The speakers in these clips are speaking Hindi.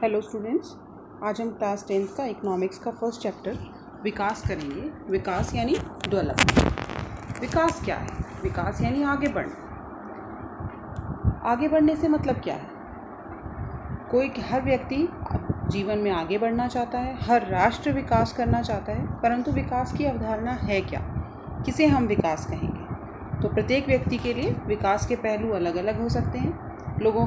हेलो स्टूडेंट्स, आज हम क्लास 10th का इकोनॉमिक्स का फर्स्ट चैप्टर विकास करेंगे। विकास यानी डेवलपमेंट। विकास क्या है? विकास यानी आगे बढ़ना। आगे बढ़ने से मतलब क्या है? हर व्यक्ति जीवन में आगे बढ़ना चाहता है, हर राष्ट्र विकास करना चाहता है, परंतु विकास की अवधारणा है क्या? किसे हम विकास कहेंगे? तो प्रत्येक व्यक्ति के लिए विकास के पहलू अलग अलग हो सकते हैं। लोगों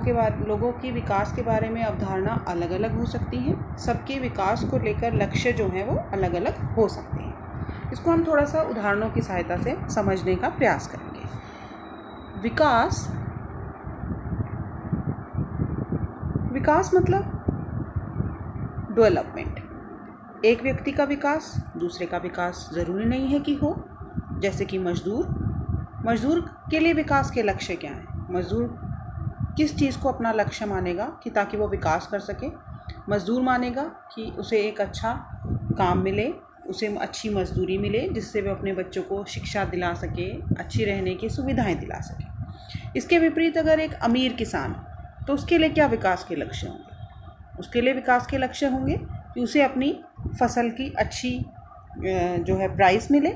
की विकास के बारे में अवधारणा अलग अलग हो सकती हैं। सबके विकास को लेकर लक्ष्य जो हैं वो अलग अलग हो सकते हैं। इसको हम थोड़ा सा उदाहरणों की सहायता से समझने का प्रयास करेंगे। विकास मतलब डेवलपमेंट। एक व्यक्ति का विकास दूसरे का विकास ज़रूरी नहीं है कि हो। जैसे कि मजदूर के लिए विकास के लक्ष्य क्या हैं? मजदूर किस चीज़ को अपना लक्ष्य मानेगा कि ताकि वो विकास कर सके? मज़दूर मानेगा कि उसे एक अच्छा काम मिले, उसे अच्छी मजदूरी मिले, जिससे वो अपने बच्चों को शिक्षा दिला सके, अच्छी रहने की सुविधाएं दिला सके। इसके विपरीत अगर एक अमीर किसान, तो उसके लिए क्या विकास के लक्ष्य होंगे? उसके लिए विकास के लक्ष्य होंगे कि उसे अपनी फसल की अच्छी जो है प्राइस मिले,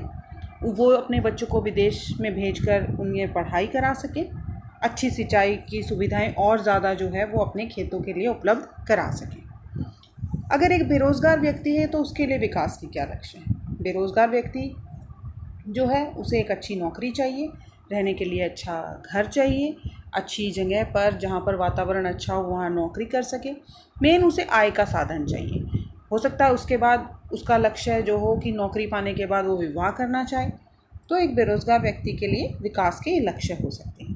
वो अपने बच्चों को विदेश में भेजकर उन्हें पढ़ाई करा सके, अच्छी सिंचाई की सुविधाएं और ज़्यादा जो है वो अपने खेतों के लिए उपलब्ध करा सकें। अगर एक बेरोज़गार व्यक्ति है तो उसके लिए विकास के क्या लक्ष्य हैं? बेरोज़गार व्यक्ति जो है उसे एक अच्छी नौकरी चाहिए, रहने के लिए अच्छा घर चाहिए, अच्छी जगह पर जहाँ पर वातावरण अच्छा हो वहाँ नौकरी कर सके। मेन उसे आय का साधन चाहिए। हो सकता है उसके बाद उसका लक्ष्य जो हो कि नौकरी पाने के बाद वो विवाह करना चाहे। तो एक बेरोज़गार व्यक्ति के लिए विकास के लक्ष्य हो सकते हैं।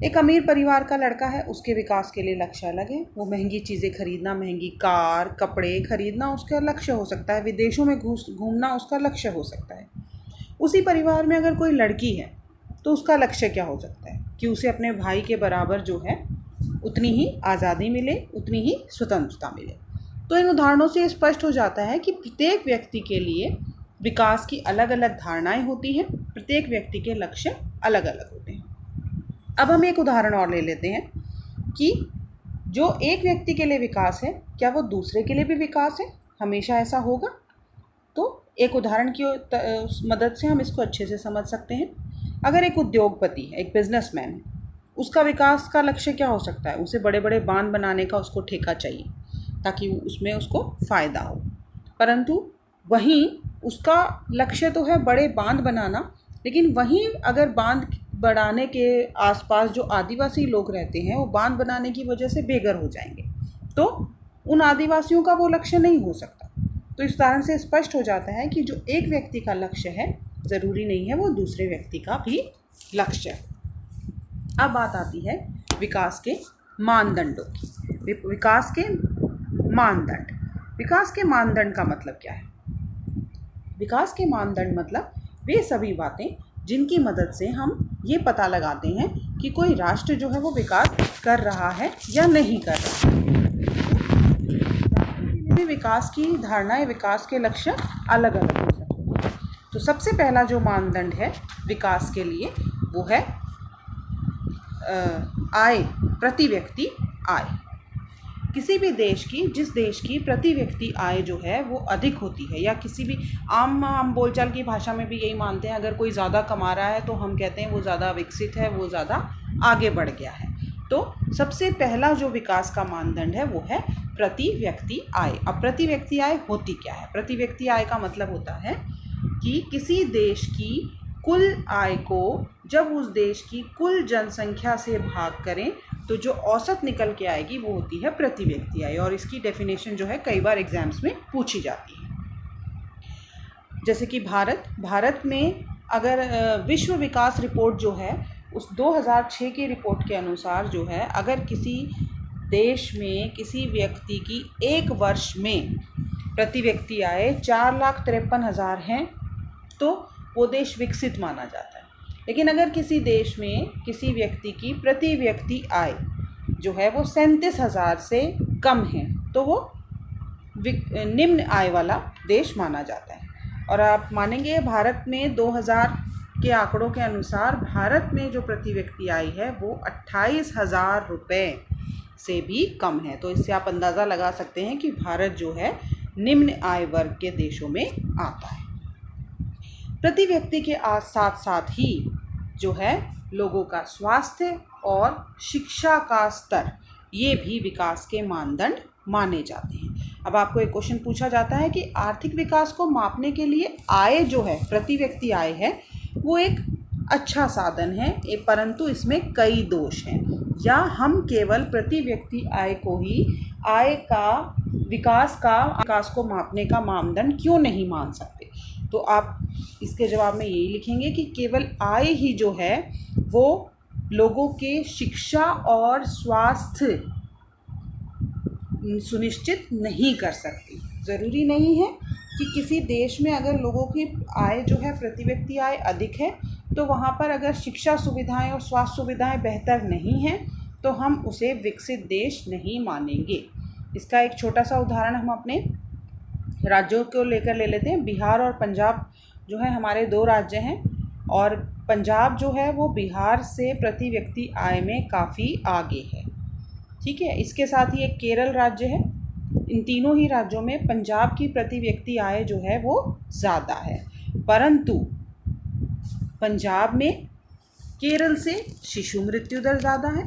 एक अमीर परिवार का लड़का है, उसके विकास के लिए लक्ष्य अलग है। वो महंगी चीज़ें खरीदना, महंगी कार, कपड़े खरीदना उसका लक्ष्य हो सकता है। विदेशों में घूमना उसका लक्ष्य हो सकता है। उसी परिवार में अगर कोई लड़की है तो उसका लक्ष्य क्या हो सकता है? कि उसे अपने भाई के बराबर जो है उतनी ही आज़ादी मिले, उतनी ही स्वतंत्रता मिले। तो इन उदाहरणों से स्पष्ट हो जाता है कि प्रत्येक व्यक्ति के लिए विकास की अलग अलग धारणाएं होती हैं, प्रत्येक व्यक्ति के लक्ष्य अलग अलग होते हैं। अब हम एक उदाहरण और ले लेते हैं कि जो एक व्यक्ति के लिए विकास है, क्या वो दूसरे के लिए भी विकास है? हमेशा ऐसा होगा? तो एक उदाहरण की मदद से हम इसको अच्छे से समझ सकते हैं। अगर एक उद्योगपति है, एक बिजनेसमैन है, उसका विकास का लक्ष्य क्या हो सकता है? उसे बड़े बड़े बांध बनाने का उसको ठेका चाहिए ताकि उसमें उसको फ़ायदा हो। परंतु वहीं उसका लक्ष्य तो है बड़े बांध बनाना, लेकिन वहीं अगर बांध बढ़ाने के आसपास जो आदिवासी लोग रहते हैं वो बांध बनाने की वजह से बेघर हो जाएंगे, तो उन आदिवासियों का वो लक्ष्य नहीं हो सकता। तो इस उदाहरण से स्पष्ट हो जाता है कि जो एक व्यक्ति का लक्ष्य है ज़रूरी नहीं है वो दूसरे व्यक्ति का भी लक्ष्य है। अब बात आती है विकास के मानदंडों की। विकास के मानदंड का मतलब क्या है? विकास के मानदंड मतलब वे सभी बातें जिनकी मदद से हम ये पता लगाते हैं कि कोई राष्ट्र जो है वो विकास कर रहा है या नहीं कर रहा है। विकास की धारणाएं, विकास के लक्ष्य अलग अलग हो सकते हैं। तो सबसे पहला जो मानदंड है विकास के लिए वो है आय, प्रति व्यक्ति आय। किसी भी देश की, जिस देश की प्रति व्यक्ति आय जो है वो अधिक होती है, या किसी भी आम बोलचाल की भाषा में भी यही मानते हैं, अगर कोई ज़्यादा कमा रहा है तो हम कहते हैं वो ज़्यादा विकसित है, वो ज़्यादा आगे बढ़ गया है। तो सबसे पहला जो विकास का मानदंड है वो है प्रति व्यक्ति आय। अब प्रति व्यक्ति आय होती क्या है? प्रति व्यक्ति आय का मतलब होता है कि किसी देश की कुल आय को जब उस देश की कुल जनसंख्या से भाग करें तो जो औसत निकल के आएगी वो होती है प्रति व्यक्ति आय। और इसकी डेफिनेशन जो है कई बार एग्जाम्स में पूछी जाती है। जैसे कि भारत में अगर विश्व विकास रिपोर्ट जो है उस 2006 की रिपोर्ट के अनुसार जो है, अगर किसी देश में किसी व्यक्ति की एक वर्ष में प्रति व्यक्ति आय 4,53,000 हैं तो वो देश विकसित माना जाता है। लेकिन अगर किसी देश में किसी व्यक्ति की प्रति व्यक्ति आय जो है वो 37,000 से कम है तो वो निम्न आय वाला देश माना जाता है। और आप मानेंगे भारत में 2000 के आंकड़ों के अनुसार भारत में जो प्रति व्यक्ति आय है वो 28,000 रुपये से भी कम है। तो इससे आप अंदाज़ा लगा सकते हैं कि भारत जो है निम्न आय वर्ग के देशों में आता है। प्रति व्यक्ति के साथ साथ ही जो है लोगों का स्वास्थ्य और शिक्षा का स्तर, ये भी विकास के मानदंड माने जाते हैं। अब आपको एक क्वेश्चन पूछा जाता है कि आर्थिक विकास को मापने के लिए आय जो है, प्रति व्यक्ति आय है, वो एक अच्छा साधन है, परंतु इसमें कई दोष हैं, या हम केवल प्रति व्यक्ति आय को ही आय का विकास को मापने का मानदंड क्यों नहीं मान सकते। तो आप इसके जवाब में यही लिखेंगे कि केवल आय ही जो है वो लोगों के शिक्षा और स्वास्थ्य सुनिश्चित नहीं कर सकती। ज़रूरी नहीं है कि किसी देश में अगर लोगों की आय जो है, प्रति व्यक्ति आय अधिक है, तो वहाँ पर अगर शिक्षा सुविधाएं और स्वास्थ्य सुविधाएं बेहतर नहीं हैं तो हम उसे विकसित देश नहीं मानेंगे। इसका एक छोटा सा उदाहरण हम अपने राज्यों को लेकर ले लेते हैं। बिहार और पंजाब जो है हमारे 2 राज्य हैं, और पंजाब जो है वो बिहार से प्रति व्यक्ति आय में काफ़ी आगे है। ठीक है, इसके साथ ही एक केरल राज्य है। इन तीनों ही राज्यों में पंजाब की प्रति व्यक्ति आय जो है वो ज़्यादा है, परंतु पंजाब में केरल से शिशु मृत्यु दर ज़्यादा है,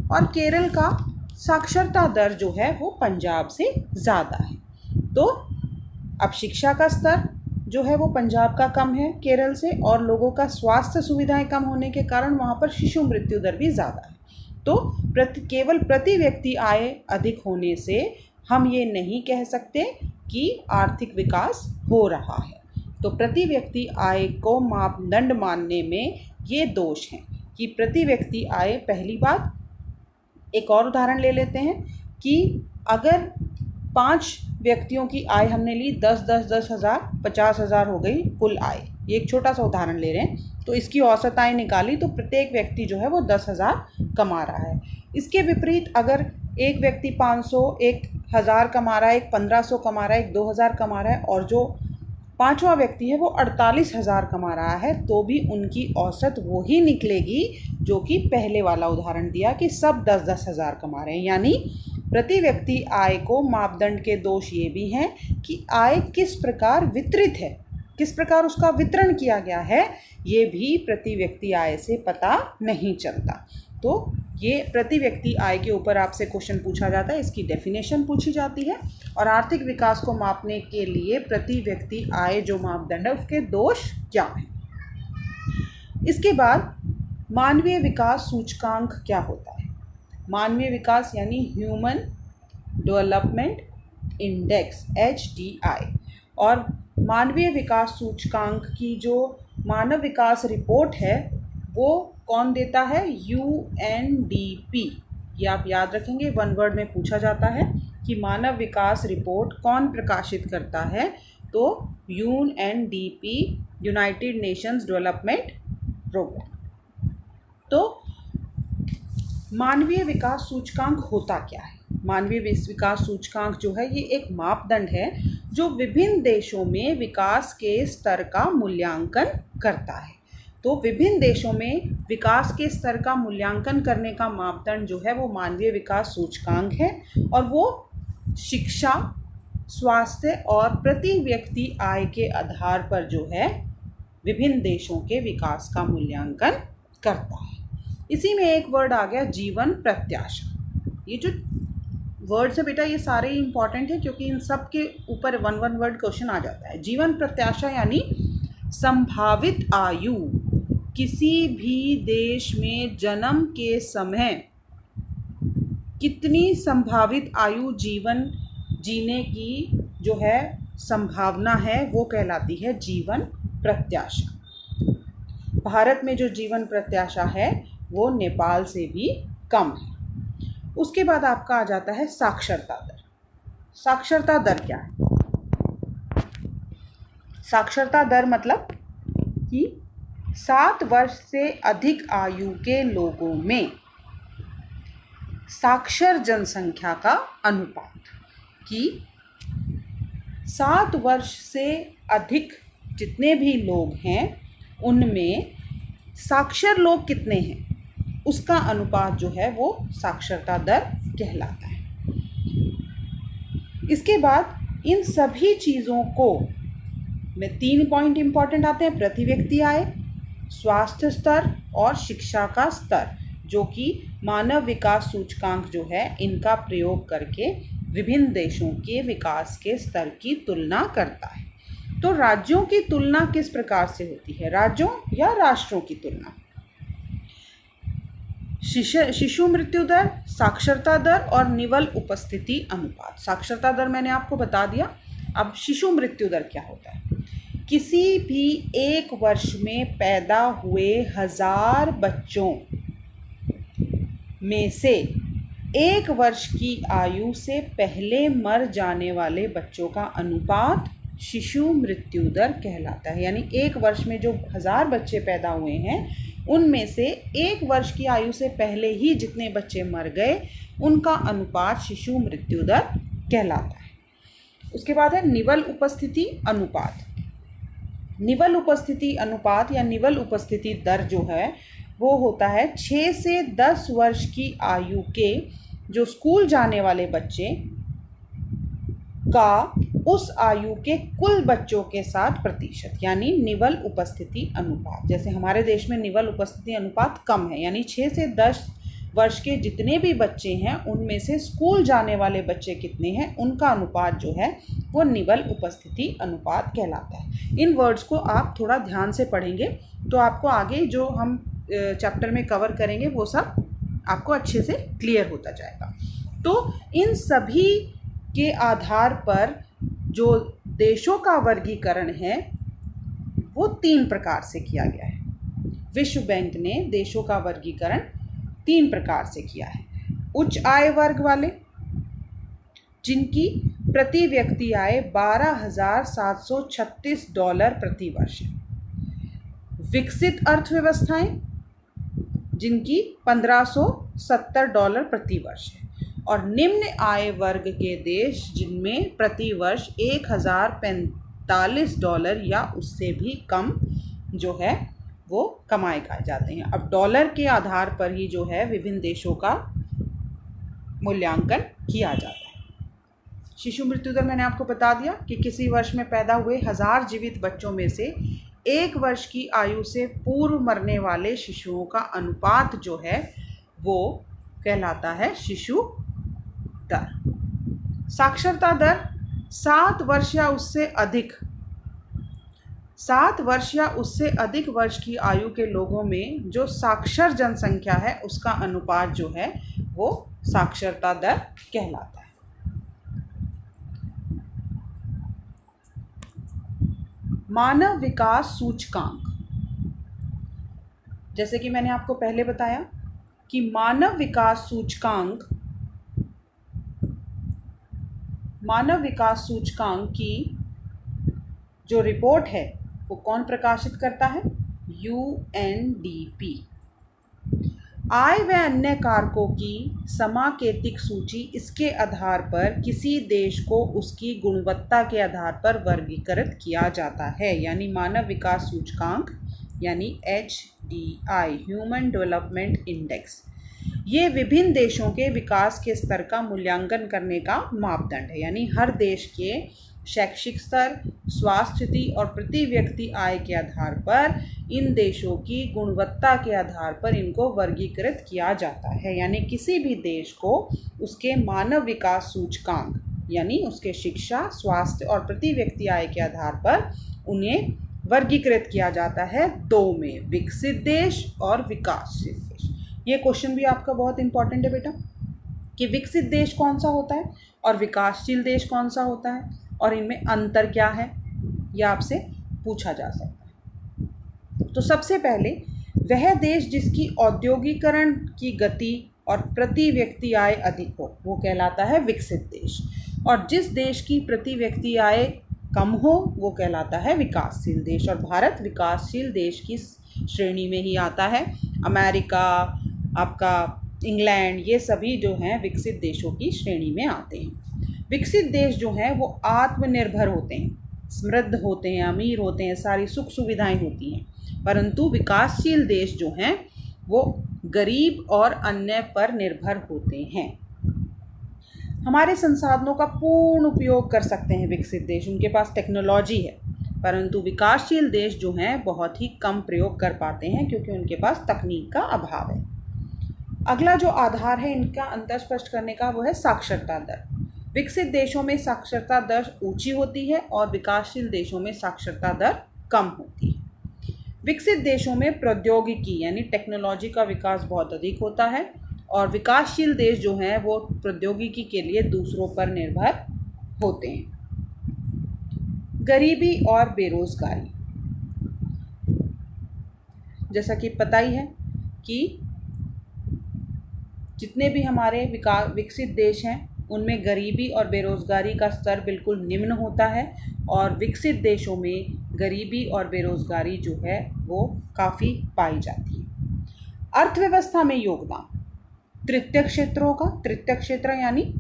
और केरल का साक्षरता दर जो है वो पंजाब से ज़्यादा है। तो अब शिक्षा का स्तर जो है वो पंजाब का कम है केरल से, और लोगों का स्वास्थ्य सुविधाएं कम होने के कारण वहाँ पर शिशु मृत्यु दर भी ज़्यादा है। तो केवल प्रति व्यक्ति आय अधिक होने से हम ये नहीं कह सकते कि आर्थिक विकास हो रहा है। तो प्रति व्यक्ति आय को मापदंड मानने में ये दोष हैं कि प्रति व्यक्ति आय, पहली बात, एक और उदाहरण ले लेते हैं कि अगर 5 व्यक्तियों की आय हमने ली, 10 हज़ार, 50 हज़ार हो गई कुल आय, ये एक छोटा सा उदाहरण ले रहे हैं, तो इसकी औसत आय निकाली तो प्रत्येक व्यक्ति जो है वो 10,000 कमा रहा है। इसके विपरीत अगर एक व्यक्ति 500, 1,000 कमा रहा है, एक 1,500 कमा रहा है, एक 2,000 कमा रहा है, और जो 5वां व्यक्ति है वो 48,000 कमा रहा है, तो भी उनकी औसत वो ही निकलेगी जो कि पहले वाला उदाहरण दिया कि सब 10-10 हज़ार कमा रहे हैं। यानी प्रति व्यक्ति आय को मापदंड के दोष ये भी हैं कि आय किस प्रकार वितरित है, किस प्रकार उसका वितरण किया गया है, ये भी प्रति व्यक्ति आय से पता नहीं चलता। तो ये प्रति व्यक्ति आय के ऊपर आपसे क्वेश्चन पूछा जाता है, इसकी डेफिनेशन पूछी जाती है, और आर्थिक विकास को मापने के लिए प्रति व्यक्ति आय जो मापदंड है उसके दोष क्या हैं। इसके बाद मानवीय विकास सूचकांक क्या होता है। मानवीय विकास यानी ह्यूमन डेवलपमेंट इंडेक्स HDI, और मानवीय विकास सूचकांक की जो मानव विकास रिपोर्ट है वो कौन देता है, UNDP। ये आप याद रखेंगे, 1 वर्ड में पूछा जाता है कि मानव विकास रिपोर्ट कौन प्रकाशित करता है, तो UNDP, United Nations Development Programme. तो मानवीय विकास सूचकांक होता क्या है। मानवीय विकास सूचकांक जो है ये एक मापदंड है जो विभिन्न देशों में विकास के स्तर का मूल्यांकन करता है। तो विभिन्न देशों में विकास के स्तर का मूल्यांकन करने का मापदंड जो है वो मानवीय विकास सूचकांक है, और वो शिक्षा, स्वास्थ्य और प्रति व्यक्ति आय के आधार पर जो है विभिन्न देशों के विकास का मूल्यांकन करता है। इसी में एक वर्ड आ गया जीवन प्रत्याशा। ये जो वर्ड्स है बेटा ये सारे ही इंपॉर्टेंट है क्योंकि इन सब के ऊपर 1 वर्ड क्वेश्चन आ जाता है। जीवन प्रत्याशा यानी संभावित आयु, किसी भी देश में जन्म के समय कितनी संभावित आयु जीवन जीने की जो है संभावना है वो कहलाती है जीवन प्रत्याशा। भारत में जो जीवन प्रत्याशा है वो नेपाल से भी कम है। उसके बाद आपका आ जाता है साक्षरता दर। साक्षरता दर क्या है? साक्षरता दर मतलब कि 7 वर्ष से अधिक आयु के लोगों में साक्षर जनसंख्या का अनुपात, कि 7 वर्ष से अधिक जितने भी लोग हैं उनमें साक्षर लोग कितने हैं। उसका अनुपात जो है वो साक्षरता दर कहलाता है। इसके बाद इन सभी चीज़ों को में 3 पॉइंट इंपॉर्टेंट आते हैं: प्रति व्यक्ति आय, स्वास्थ्य स्तर और शिक्षा का स्तर, जो कि मानव विकास सूचकांक जो है इनका प्रयोग करके विभिन्न देशों के विकास के स्तर की तुलना करता है। तो राज्यों की तुलना किस प्रकार से होती है? राज्यों या राष्ट्रों की तुलना? शिशु मृत्यु दर, साक्षरता दर और निवल उपस्थिति अनुपात। साक्षरता दर मैंने आपको बता दिया। अब शिशु मृत्यु दर क्या होता है? किसी भी एक वर्ष में पैदा हुए 1000 बच्चों में से 1 वर्ष की आयु से पहले मर जाने वाले बच्चों का अनुपात शिशु मृत्यु दर कहलाता है। यानी 1 वर्ष में जो 1000 बच्चे पैदा हुए हैं उनमें से 1 वर्ष की आयु से पहले ही जितने बच्चे मर गए उनका अनुपात शिशु मृत्यु दर कहलाता है। उसके बाद है निवल उपस्थिति अनुपात। निवल उपस्थिति अनुपात या निवल उपस्थिति दर जो है वो होता है 6 से 10 वर्ष की आयु के जो स्कूल जाने वाले बच्चे का उस आयु के कुल बच्चों के साथ प्रतिशत, यानी निवल उपस्थिति अनुपात। जैसे हमारे देश में निवल उपस्थिति अनुपात कम है, यानी 6 से 10 वर्ष के जितने भी बच्चे हैं उनमें से स्कूल जाने वाले बच्चे कितने हैं उनका अनुपात जो है वो निवल उपस्थिति अनुपात कहलाता है। इन वर्ड्स को आप थोड़ा ध्यान से पढ़ेंगे तो आपको आगे जो हम चैप्टर में कवर करेंगे वो सब आपको अच्छे से क्लियर होता जाएगा। तो इन सभी के आधार पर जो देशों का वर्गीकरण है वो 3 प्रकार से किया गया है। विश्व बैंक ने देशों का वर्गीकरण 3 प्रकार से किया है। उच्च आय वर्ग वाले, जिनकी प्रति व्यक्ति आय $12,736 प्रति वर्ष है। विकसित अर्थव्यवस्थाएं, जिनकी $1570 प्रति वर्ष है। और निम्न आय वर्ग के देश जिनमें प्रति वर्ष $1045 या उससे भी कम जो है वो कमाए खाए जाते हैं। अब डॉलर के आधार पर ही जो है विभिन्न देशों का मूल्यांकन किया जाता है। शिशु मृत्यु दर मैंने आपको बता दिया कि किसी वर्ष में पैदा हुए 1000 जीवित बच्चों में से 1 वर्ष की आयु से पूर्व मरने वाले शिशुओं का अनुपात जो है वो कहलाता है शिशु दर। साक्षरता दर 7 वर्ष या उससे अधिक वर्ष की आयु के लोगों में जो साक्षर जनसंख्या है उसका अनुपात जो है वो साक्षरता दर कहलाता है। मानव विकास सूचकांक, जैसे कि मैंने आपको पहले बताया कि मानव विकास सूचकांक की जो रिपोर्ट है वो कौन प्रकाशित करता है? UNDP। आय व अन्य कारकों की समाकेतिक सूची इसके आधार पर किसी देश को उसकी गुणवत्ता के आधार पर वर्गीकृत किया जाता है। यानी मानव विकास सूचकांक यानी HDI, ह्यूमन डेवलपमेंट इंडेक्स, ये विभिन्न देशों के विकास के स्तर का मूल्यांकन करने का मापदंड है। यानी हर देश के शैक्षिक स्तर, स्वास्थ्य स्थिति और प्रति व्यक्ति आय के आधार पर इन देशों की गुणवत्ता के आधार पर इनको वर्गीकृत किया जाता है। यानी किसी भी देश को उसके मानव विकास सूचकांक यानी उसके शिक्षा, स्वास्थ्य और प्रति व्यक्ति आय के आधार पर उन्हें वर्गीकृत किया जाता है 2 में, विकसित देश और विकासशील देश। ये क्वेश्चन भी आपका बहुत इंपॉर्टेंट है बेटा कि विकसित देश कौन सा होता है और विकासशील देश कौन सा होता है और इनमें अंतर क्या है, यह आपसे पूछा जा सकता है। तो सबसे पहले वह देश जिसकी औद्योगिकरण की गति और प्रति व्यक्ति आय अधिक हो वो कहलाता है विकसित देश, और जिस देश की प्रति व्यक्ति आय कम हो वो कहलाता है विकासशील देश। और भारत विकासशील देश की श्रेणी में ही आता है। अमेरिका, आपका इंग्लैंड, ये सभी जो हैं विकसित देशों की श्रेणी में आते हैं। विकसित देश जो हैं वो आत्मनिर्भर होते हैं, समृद्ध होते हैं, अमीर होते हैं, सारी सुख सुविधाएं होती हैं। परंतु विकासशील देश जो हैं वो गरीब और अन्य पर निर्भर होते हैं। हमारे संसाधनों का पूर्ण उपयोग कर सकते हैं विकसित देश, उनके पास टेक्नोलॉजी है, परंतु विकासशील देश जो हैं बहुत ही कम प्रयोग कर पाते हैं क्योंकि उनके पास तकनीक का अभाव है। अगला जो आधार है इनका अंतर स्पष्ट करने का वो है साक्षरता दर। विकसित देशों में साक्षरता दर ऊंची होती है और विकासशील देशों में साक्षरता दर कम होती है। विकसित देशों में प्रौद्योगिकी यानी टेक्नोलॉजी का विकास बहुत अधिक होता है और विकासशील देश जो हैं वो प्रौद्योगिकी के लिए दूसरों पर निर्भर होते हैं। गरीबी और बेरोजगारी, जैसा कि पता ही है कि जितने भी हमारे विकसित देश हैं उनमें गरीबी और बेरोजगारी का स्तर बिल्कुल निम्न होता है और विकसित देशों में गरीबी और बेरोजगारी जो है वो काफ़ी पाई जाती है। अर्थव्यवस्था में योगदान तृतीय क्षेत्रों का, तृतीय क्षेत्र यानी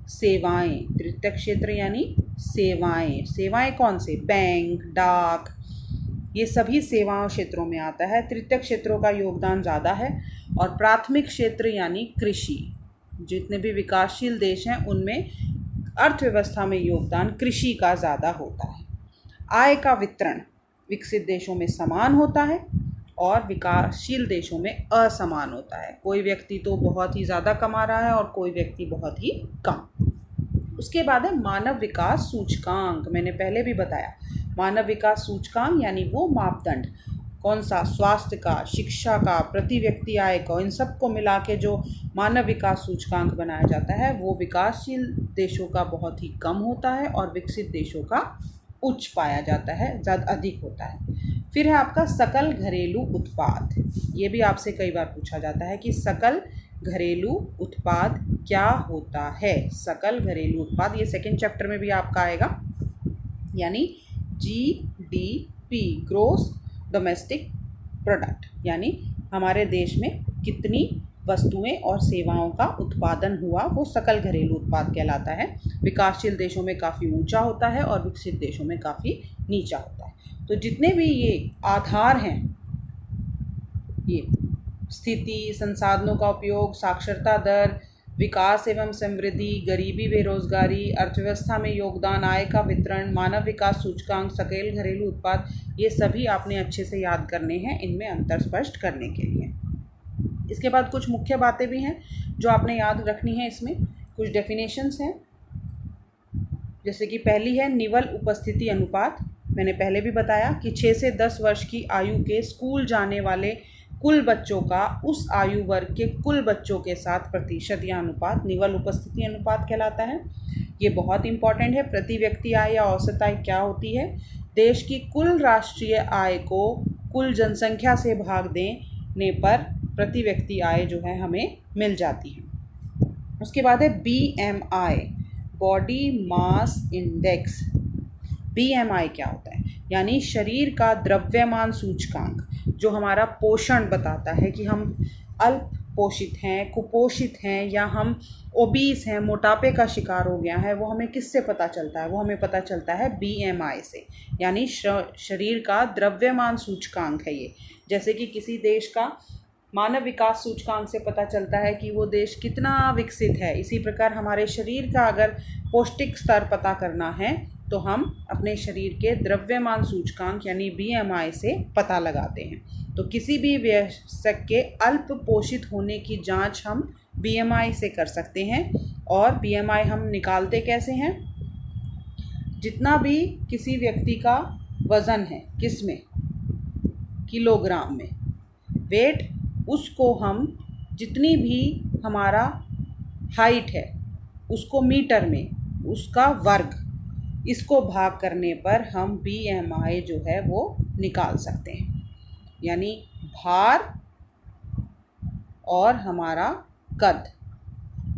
सेवाएं, तृतीय क्षेत्र यानी सेवाएं। सेवाएं कौन से? बैंक, डाक, ये सभी सेवाओं क्षेत्रों में आता है। तृतीय क्षेत्रों का योगदान ज़्यादा है। और प्राथमिक क्षेत्र यानी कृषि, जितने भी विकासशील देश हैं उनमें अर्थव्यवस्था में योगदान कृषि का ज़्यादा होता है। आय का वितरण विकसित देशों में समान होता है और विकासशील देशों में असमान होता है। कोई व्यक्ति तो बहुत ही ज़्यादा कमा रहा है और कोई व्यक्ति बहुत ही कम। उसके बाद है मानव विकास सूचकांक। मैंने पहले भी बताया, मानव विकास सूचकांक यानी वो मापदंड, कौन सा? स्वास्थ्य का, शिक्षा का, प्रति व्यक्ति आय का, इन सबको मिला के जो मानव विकास सूचकांक बनाया जाता है वो विकासशील देशों का बहुत ही कम होता है और विकसित देशों का उच्च पाया जाता है, ज़्यादा अधिक होता है। फिर है आपका सकल घरेलू उत्पाद। ये भी आपसे कई बार पूछा जाता है कि सकल घरेलू उत्पाद क्या होता है। सकल घरेलू उत्पाद ये सेकंड चैप्टर में भी आपका आएगा, यानी GDP, ग्रोस डोमेस्टिक प्रोडक्ट, यानी हमारे देश में कितनी वस्तुएं और सेवाओं का उत्पादन हुआ वो सकल घरेलू उत्पाद कहलाता है। विकासशील देशों में काफ़ी ऊंचा होता है और विकसित देशों में काफ़ी नीचा होता है। तो जितने भी ये आधार हैं, ये स्थिति, संसाधनों का उपयोग, साक्षरता दर, विकास एवं समृद्धि, गरीबी बेरोजगारी, अर्थव्यवस्था में योगदान, आय का वितरण, मानव विकास सूचकांक, सकल घरेलू उत्पाद, ये सभी आपने अच्छे से याद करने हैं इनमें अंतर स्पष्ट करने के लिए। इसके बाद कुछ मुख्य बातें भी हैं जो आपने याद रखनी है। इसमें कुछ डेफिनेशंस हैं, जैसे कि पहली है निवल उपस्थिति अनुपात। मैंने पहले भी बताया कि 6 से 10 वर्ष की आयु के स्कूल जाने वाले कुल बच्चों का उस आयु वर्ग के कुल बच्चों के साथ प्रतिशत या अनुपात निवल उपस्थिति अनुपात कहलाता है। ये बहुत इंपॉर्टेंट है। प्रति व्यक्ति आय या औसत आय क्या होती है? देश की कुल राष्ट्रीय आय को कुल जनसंख्या से भाग देने पर प्रति व्यक्ति आय जो है हमें मिल जाती है। उसके बाद है BMI, body mass index. BMI क्या होता है? यानी शरीर का द्रव्यमान सूचकांक, जो हमारा पोषण बताता है कि हम अल्प पोषित हैं, कुपोषित हैं या हम ओबीस हैं, मोटापे का शिकार हो गया है, वो हमें किससे पता चलता है? वो हमें पता चलता है BMI से, यानी शरीर का द्रव्यमान सूचकांक है ये। जैसे कि किसी देश का मानव विकास सूचकांक से पता चलता है कि वो देश कितना विकसित है, इसी प्रकार हमारे शरीर का अगर पौष्टिक स्तर पता करना है तो हम अपने शरीर के द्रव्यमान सूचकांक यानी BMI से पता लगाते हैं। तो किसी भी वयस्क के अल्प पोषित होने की जांच हम BMI से कर सकते हैं। और BMI हम निकालते कैसे हैं? जितना भी किसी व्यक्ति का वज़न है, किस में? किलोग्राम में। वेट, उसको हम जितनी भी हमारा हाइट है उसको मीटर में, उसका वर्ग, इसको भाग करने पर हम BMI जो है वो निकाल सकते हैं। यानी भार और हमारा कद,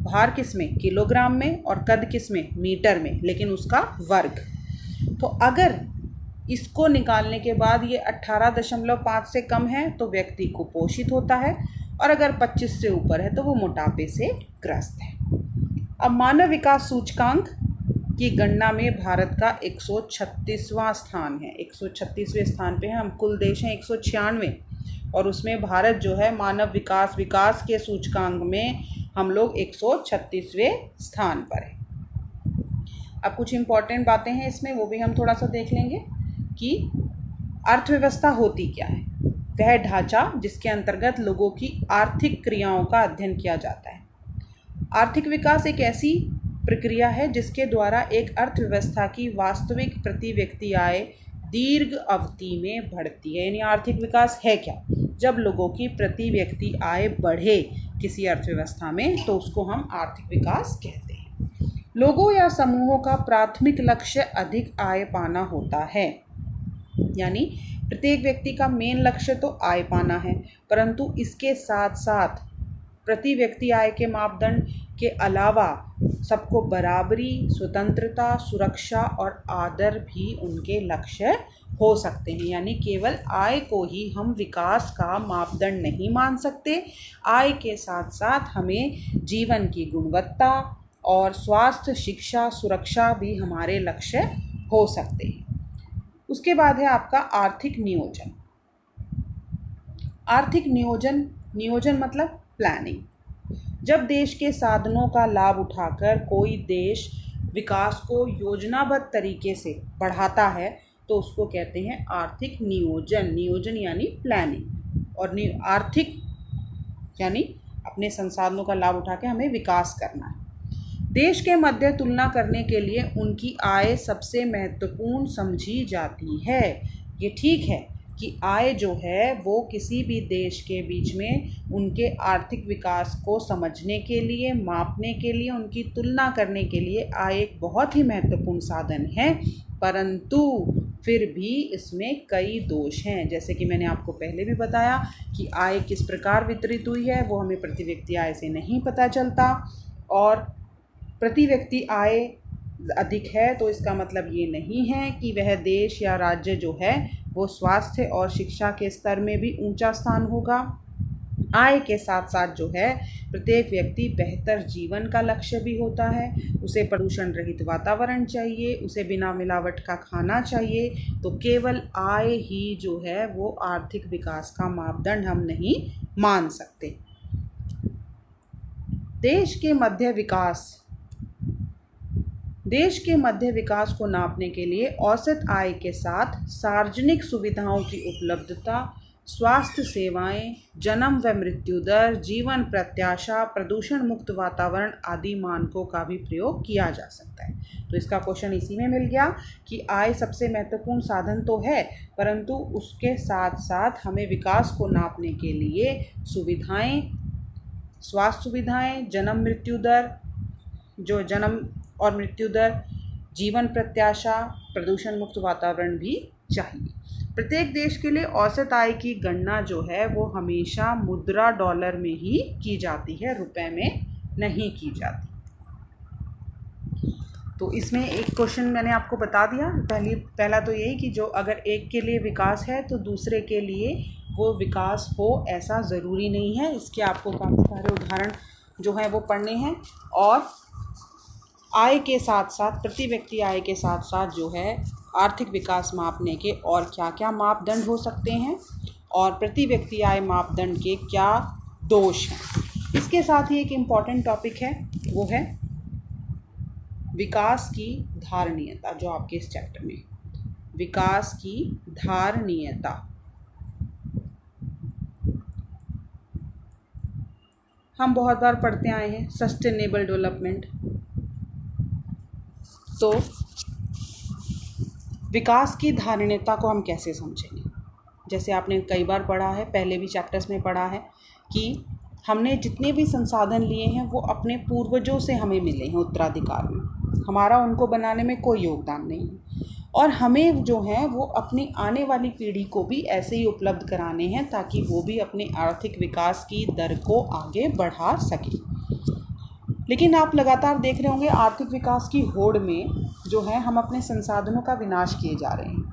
भार किस में? किलोग्राम में, और कद किस में? मीटर में, लेकिन उसका वर्ग। तो अगर इसको निकालने के बाद ये 18.5 से कम है तो व्यक्ति कुपोषित होता है, और अगर 25 से ऊपर है तो वो मोटापे से ग्रस्त है। अब मानव विकास सूचकांक की गणना में भारत का 136वां स्थान है। 136वें स्थान पे है। हम कुल देश हैं 196, और उसमें भारत जो है मानव विकास के सूचकांक में हम लोग 136वें स्थान पर है। अब कुछ इम्पॉर्टेंट बातें हैं इसमें, वो भी हम थोड़ा सा देख लेंगे कि अर्थव्यवस्था होती क्या है। वह ढांचा जिसके अंतर्गत लोगों की आर्थिक क्रियाओं का अध्ययन किया जाता है। आर्थिक विकास एक ऐसी प्रक्रिया है जिसके द्वारा एक अर्थव्यवस्था की वास्तविक प्रति व्यक्ति आय दीर्घ अवधि में बढ़ती है। यानी आर्थिक विकास है क्या? जब लोगों की प्रति व्यक्ति आय बढ़े किसी अर्थव्यवस्था में तो उसको हम आर्थिक विकास कहते हैं। लोगों या समूहों का प्राथमिक लक्ष्य अधिक आय पाना होता है। यानी प्रत्येक व्यक्ति का मेन लक्ष्य तो आय पाना है, परंतु इसके साथ साथ प्रति व्यक्ति आय के मापदंड के अलावा सबको बराबरी, स्वतंत्रता, सुरक्षा और आदर भी उनके लक्ष्य हो सकते हैं। यानी केवल आय को ही हम विकास का मापदंड नहीं मान सकते। आय के साथ साथ हमें जीवन की गुणवत्ता और स्वास्थ्य, शिक्षा, सुरक्षा भी हमारे लक्ष्य हो सकते हैं। उसके बाद है आपका आर्थिक नियोजन। आर्थिक नियोजन मतलब प्लानिंग। जब देश के साधनों का लाभ उठाकर कोई देश विकास को योजनाबद्ध तरीके से बढ़ाता है तो उसको कहते हैं आर्थिक नियोजन। नियोजन यानी प्लानिंग, और आर्थिक यानी अपने संसाधनों का लाभ उठा के हमें विकास करना है। देश के मध्य तुलना करने के लिए उनकी आय सबसे महत्वपूर्ण समझी जाती है। ये ठीक है कि आय जो है वो किसी भी देश के बीच में उनके आर्थिक विकास को समझने के लिए, मापने के लिए, उनकी तुलना करने के लिए आय एक बहुत ही महत्वपूर्ण साधन है, परंतु फिर भी इसमें कई दोष हैं। जैसे कि मैंने आपको पहले भी बताया कि आय किस प्रकार वितरित हुई है वो हमें प्रति व्यक्ति आय से नहीं पता चलता, और प्रति व्यक्ति आय अधिक है तो इसका मतलब ये नहीं है कि वह देश या राज्य जो है वो स्वास्थ्य और शिक्षा के स्तर में भी ऊंचा स्थान होगा। आय के साथ साथ जो है प्रत्येक व्यक्ति बेहतर जीवन का लक्ष्य भी होता है। उसे प्रदूषण रहित वातावरण चाहिए, उसे बिना मिलावट का खाना चाहिए। तो केवल आय ही जो है वो आर्थिक विकास का मापदंड हम नहीं मान सकते। देश के मध्य विकास को नापने के लिए औसत आय के साथ सार्वजनिक सुविधाओं की उपलब्धता, स्वास्थ्य सेवाएं, जन्म व मृत्यु दर, जीवन प्रत्याशा, प्रदूषण मुक्त वातावरण आदि मानकों का भी प्रयोग किया जा सकता है। तो इसका क्वेश्चन इसी में मिल गया कि आय सबसे महत्वपूर्ण साधन तो है, परंतु उसके साथ साथ हमें विकास को नापने के लिए सुविधाएं, स्वास्थ्य सुविधाएं, जन्म और मृत्यु दर, जीवन प्रत्याशा, प्रदूषण मुक्त वातावरण भी चाहिए। प्रत्येक देश के लिए औसत आय की गणना जो है वो हमेशा मुद्रा डॉलर में ही की जाती है, रुपए में नहीं की जाती। तो इसमें एक क्वेश्चन मैंने आपको बता दिया। पहला तो यही कि जो अगर एक के लिए विकास है तो दूसरे के लिए वो विकास हो ऐसा ज़रूरी नहीं है। इसके आपको काफ़ी सारे उदाहरण जो हैं वो पढ़ने हैं, और आय के साथ साथ प्रति व्यक्ति आय के साथ साथ जो है आर्थिक विकास मापने के और क्या क्या मापदंड हो सकते हैं और प्रति व्यक्ति आय मापदंड के क्या दोष हैं। इसके साथ ही एक इम्पॉर्टेंट टॉपिक है, वो है विकास की धारणीयता। जो आपके इस चैप्टर में विकास की धारणीयता, हम बहुत बार पढ़ते आए हैं सस्टेनेबल डेवलपमेंट। तो विकास की धारणीयता को हम कैसे समझेंगे? जैसे आपने कई बार पढ़ा है, पहले भी चैप्टर्स में पढ़ा है कि हमने जितने भी संसाधन लिए हैं वो अपने पूर्वजों से हमें मिले हैं उत्तराधिकार में, हमारा उनको बनाने में कोई योगदान नहीं है, और हमें जो है वो अपनी आने वाली पीढ़ी को भी ऐसे ही उपलब्ध कराने हैं ताकि वो भी अपने आर्थिक विकास की दर को आगे बढ़ा सके। लेकिन आप लगातार देख रहे होंगे आर्थिक विकास की होड़ में जो है हम अपने संसाधनों का विनाश किए जा रहे हैं।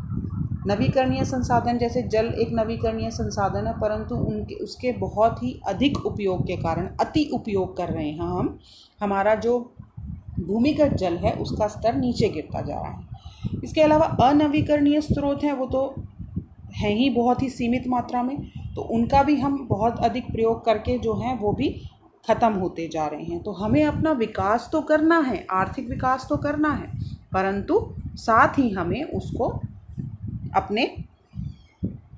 नवीकरणीय संसाधन जैसे जल एक नवीकरणीय संसाधन है, परंतु उसके बहुत ही अधिक उपयोग के कारण अति उपयोग कर रहे हैं हम। हमारा जो भूमिगत जल है उसका स्तर नीचे गिरता जा रहा है। इसके अलावा अनवीकरणीय स्रोत हैं वो तो हैं ही बहुत ही सीमित मात्रा में। तो उनका भी हम बहुत अधिक प्रयोग करके जो हैं वो भी ख़त्म होते जा रहे हैं। तो हमें अपना विकास तो करना है, आर्थिक विकास तो करना है, परंतु साथ ही हमें उसको अपने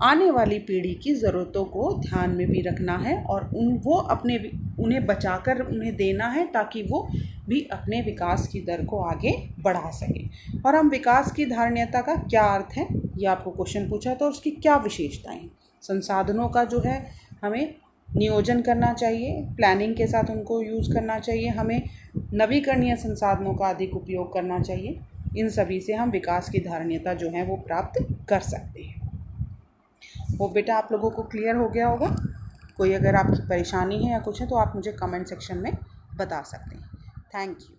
आने वाली पीढ़ी की ज़रूरतों को ध्यान में भी रखना है और उन्हें बचाकर उन्हें देना है, ताकि वो भी अपने विकास की दर को आगे बढ़ा सकें। और हम विकास की धारणीयता का क्या अर्थ है, ये आपको क्वेश्चन पूछा तो उसकी क्या विशेषताएं। संसाधनों का जो है हमें नियोजन करना चाहिए, प्लानिंग के साथ उनको यूज़ करना चाहिए, हमें नवीकरणीय संसाधनों का अधिक उपयोग करना चाहिए। इन सभी से हम विकास की धारणीयता जो है वो प्राप्त कर सकते हैं। वो बेटा आप लोगों को क्लियर हो गया होगा। कोई अगर आपकी परेशानी है या कुछ है तो आप मुझे कमेंट सेक्शन में बता सकते हैं। Thank you.